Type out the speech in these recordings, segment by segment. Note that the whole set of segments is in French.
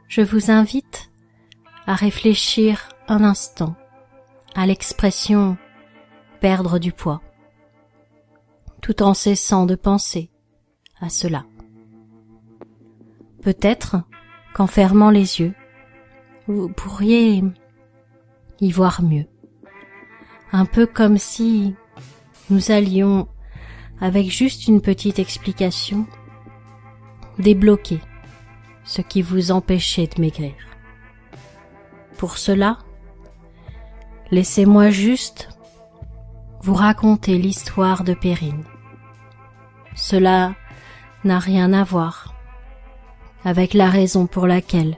je vous invite à réfléchir un instant à l'expression « perdre du poids », tout en cessant de penser à cela. Peut-être qu'en fermant les yeux, vous pourriez y voir mieux. Un peu comme si nous allions, avec juste une petite explication, débloquer ce qui vous empêchait de maigrir. Pour cela, laissez-moi juste vous raconter l'histoire de Perrine. Cela n'a rien à voir avec la raison pour laquelle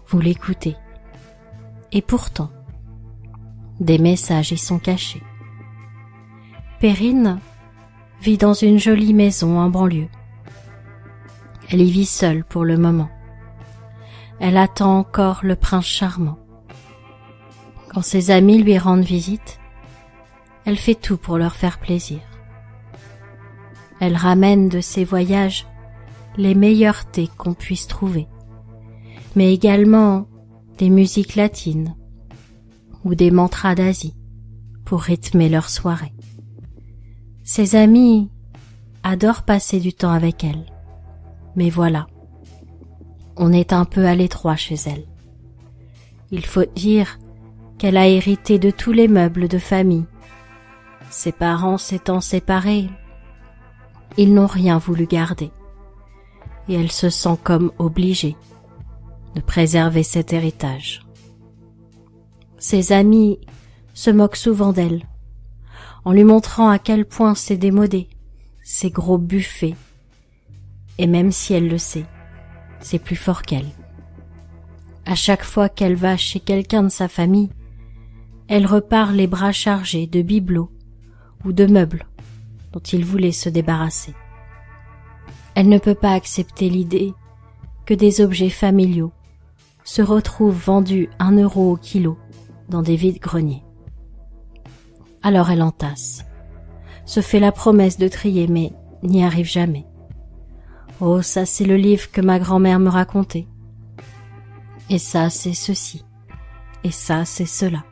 vous l'écoutez. Et pourtant, des messages y sont cachés. Perrine vit dans une jolie maison en banlieue. Elle y vit seule pour le moment. Elle attend encore le prince charmant. Quand ses amis lui rendent visite, elle fait tout pour leur faire plaisir. Elle ramène de ses voyages les meilleurs thés qu'on puisse trouver, mais également des musiques latines ou des mantras d'Asie pour rythmer leur soirée. Ses amis adorent passer du temps avec elle, mais voilà, on est un peu à l'étroit chez elle. Il faut dire qu'elle a hérité de tous les meubles de famille. Ses parents s'étant séparés, ils n'ont rien voulu garder, et elle se sent comme obligée de préserver cet héritage. Ses amis se moquent souvent d'elle, en lui montrant à quel point c'est démodé, ces gros buffets, et même si elle le sait, c'est plus fort qu'elle. À chaque fois qu'elle va chez quelqu'un de sa famille, elle repart les bras chargés de bibelots ou de meubles dont il voulait se débarrasser. Elle ne peut pas accepter l'idée que des objets familiaux se retrouvent vendus 1 euro au kilo dans des vides-greniers. Alors elle entasse, se fait la promesse de trier mais n'y arrive jamais. Oh, ça c'est le livre que ma grand-mère me racontait. Et ça c'est ceci. Et ça c'est cela.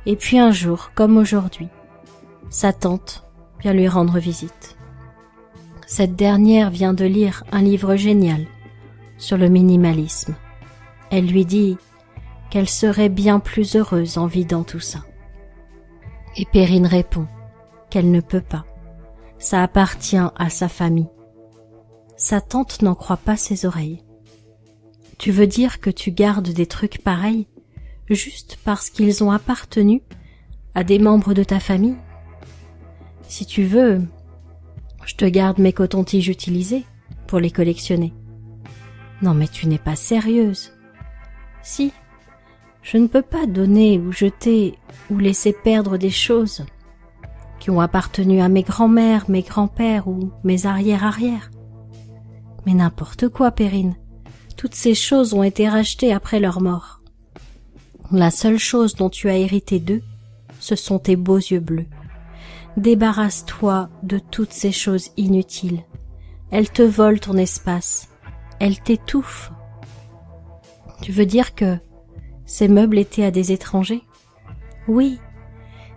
Et puis un jour, comme aujourd'hui, sa tante vient lui rendre visite. Cette dernière vient de lire un livre génial sur le minimalisme. Elle lui dit qu'elle serait bien plus heureuse en vidant tout ça. Et Perrine répond qu'elle ne peut pas. Ça appartient à sa famille. Sa tante n'en croit pas ses oreilles. Tu veux dire que tu gardes des trucs pareils juste parce qu'ils ont appartenu à des membres de ta famille? Si tu veux, je te garde mes cotons-tiges utilisés pour les collectionner. Non mais tu n'es pas sérieuse. Si, je ne peux pas donner ou jeter ou laisser perdre des choses qui ont appartenu à mes grands-mères, mes grands-pères ou mes arrière-arrières. Mais n'importe quoi, Perrine. Toutes ces choses ont été rachetées après leur mort. La seule chose dont tu as hérité d'eux, ce sont tes beaux yeux bleus. Débarrasse-toi de toutes ces choses inutiles. Elles te volent ton espace. Elles t'étouffent. Tu veux dire que ces meubles étaient à des étrangers? Oui.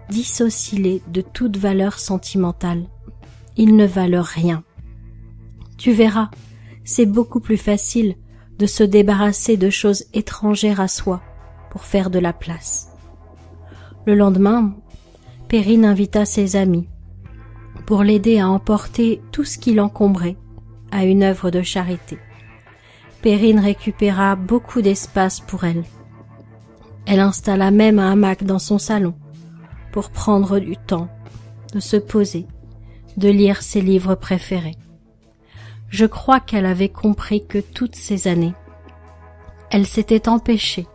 Dissocie-les de toute valeur sentimentale. Ils ne valent rien. Tu verras, c'est beaucoup plus facile de se débarrasser de choses étrangères à soi pour faire de la place. Le lendemain, Perrine invita ses amis pour l'aider à emporter tout ce qui l'encombrait à une œuvre de charité. Perrine récupéra beaucoup d'espace pour elle. Elle installa même un hamac dans son salon pour prendre du temps, de se poser, de lire ses livres préférés. Je crois qu'elle avait compris que toutes ces années, elle s'était empêchée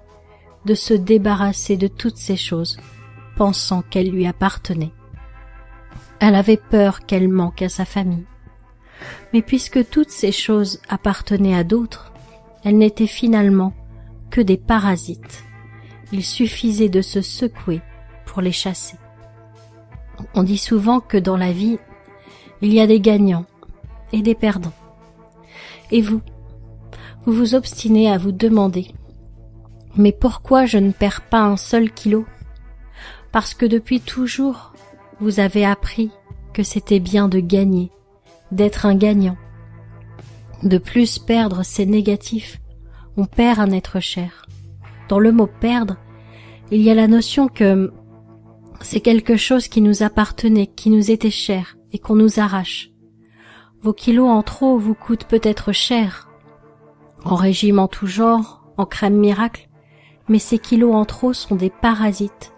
de se débarrasser de toutes ces choses, pensant qu'elles lui appartenaient. Elle avait peur qu'elle manque à sa famille. Mais puisque toutes ces choses appartenaient à d'autres, elles n'étaient finalement que des parasites. Il suffisait de se secouer pour les chasser. On dit souvent que dans la vie, il y a des gagnants et des perdants. Et vous vous vous obstinez à vous demander « Mais pourquoi je ne perds pas un seul kilo ?» Parce que depuis toujours, vous avez appris que c'était bien de gagner, d'être un gagnant. De plus, perdre, c'est négatif. On perd un être cher. Dans le mot « perdre », il y a la notion que c'est quelque chose qui nous appartenait, qui nous était cher et qu'on nous arrache. Vos kilos en trop vous coûtent peut-être cher, en régime en tout genre, en crème miracle, mais ces kilos en trop sont des parasites.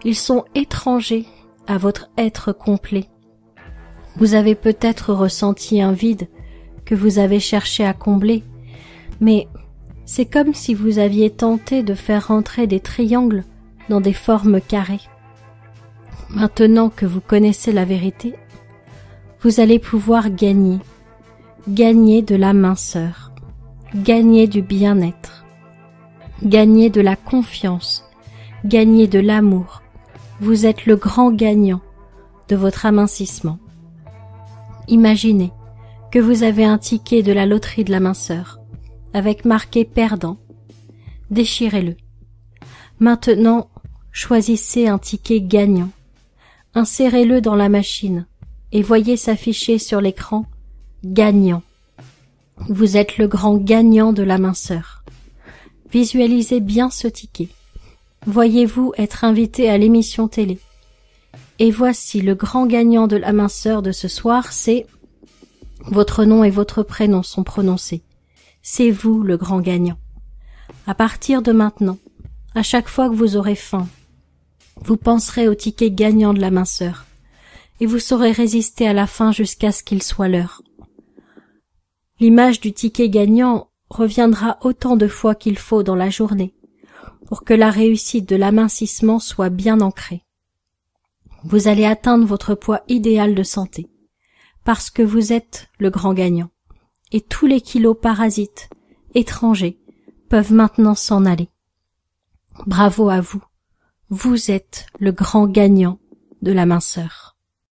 Ils sont étrangers à votre être complet. Vous avez peut-être ressenti un vide que vous avez cherché à combler, mais c'est comme si vous aviez tenté de faire rentrer des triangles dans des formes carrées. Maintenant que vous connaissez la vérité, vous allez pouvoir gagner de la minceur, gagner du bien-être, gagner de la confiance, gagner de l'amour. Vous êtes le grand gagnant de votre amincissement. Imaginez que vous avez un ticket de la loterie de la minceur, avec marqué perdant. Déchirez-le. Maintenant, choisissez un ticket gagnant. Insérez-le dans la machine et voyez s'afficher sur l'écran gagnant. Vous êtes le grand gagnant de la minceur. Visualisez bien ce ticket. Voyez-vous être invité à l'émission télé. Et voici le grand gagnant de la minceur de ce soir, c'est... Votre nom et votre prénom sont prononcés. C'est vous le grand gagnant. À partir de maintenant, à chaque fois que vous aurez faim, vous penserez au ticket gagnant de la minceur, et vous saurez résister à la faim jusqu'à ce qu'il soit l'heure. L'image du ticket gagnant reviendra autant de fois qu'il faut dans la journée, pour que la réussite de l'amincissement soit bien ancrée. Vous allez atteindre votre poids idéal de santé, parce que vous êtes le grand gagnant, et tous les kilos parasites, étrangers, peuvent maintenant s'en aller. Bravo à vous, vous êtes le grand gagnant de la minceur.